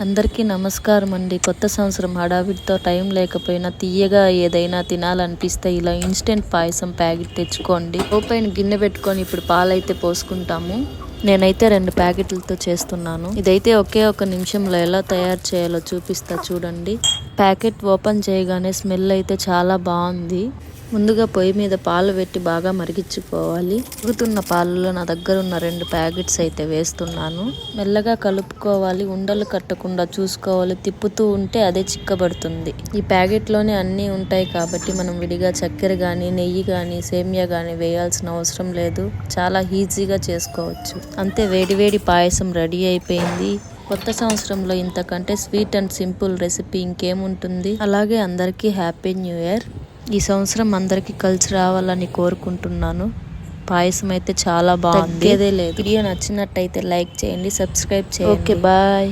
అందరికీ నమస్కారం అండి. కొత్త సంవత్సరం హడావిడితో టైం లేకపోయినా తీయగా ఏదైనా తినాలనిపిస్తే ఇలా ఇన్స్టెంట్ పాయసం ప్యాకెట్ తెచ్చుకోండి. ఓపెన్ గిన్నె పెట్టుకొని ఇప్పుడు పాలైతే పోసుకుంటాము. నేనైతే 2 ప్యాకెట్లతో చేస్తున్నాను. ఇదైతే ఒకే ఒక నిమిషంలో ఎలా తయారు చేయాలో చూపిస్తా చూడండి. ప్యాకెట్ ఓపెన్ చేయగానే స్మెల్ అయితే చాలా బాగుంది. ముందుగా పొయ్యి మీద పాలు పెట్టి బాగా మరిగించుకోవాలి. మరుగుతున్న పాలలో నా దగ్గర ఉన్న 2 ప్యాకెట్స్ అయితే వేస్తున్నాను. మెల్లగా కలుపుకోవాలి, ఉండలు కట్టకుండా చూసుకోవాలి. తిప్పుతూ ఉంటే అదే చిక్కబడుతుంది. ఈ ప్యాకెట్లోనే అన్నీ ఉంటాయి కాబట్టి మనం విడిగా చక్కెర కానీ, నెయ్యి కానీ, సేమియా కానీ వేయాల్సిన అవసరం లేదు. చాలా ఈజీగా చేసుకోవచ్చు. అంతే, వేడివేడి పాయసం రెడీ అయిపోయింది. కొత్త సంవత్సరంలో ఇంతకంటే స్వీట్ అండ్ సింపుల్ రెసిపీ ఇంకేముంటుంది. అలాగే అందరికీ హ్యాపీ న్యూ ఇయర్. ఈ సంవత్సరం అందరికీ కలిసి రావాలని కోరుకుంటున్నాను. పాయసం అయితే చాలా బాగుంది. వీడియో నచ్చినట్టయితే లైక్ చేయండి, సబ్స్క్రైబ్ చేయండి. Okay, bye.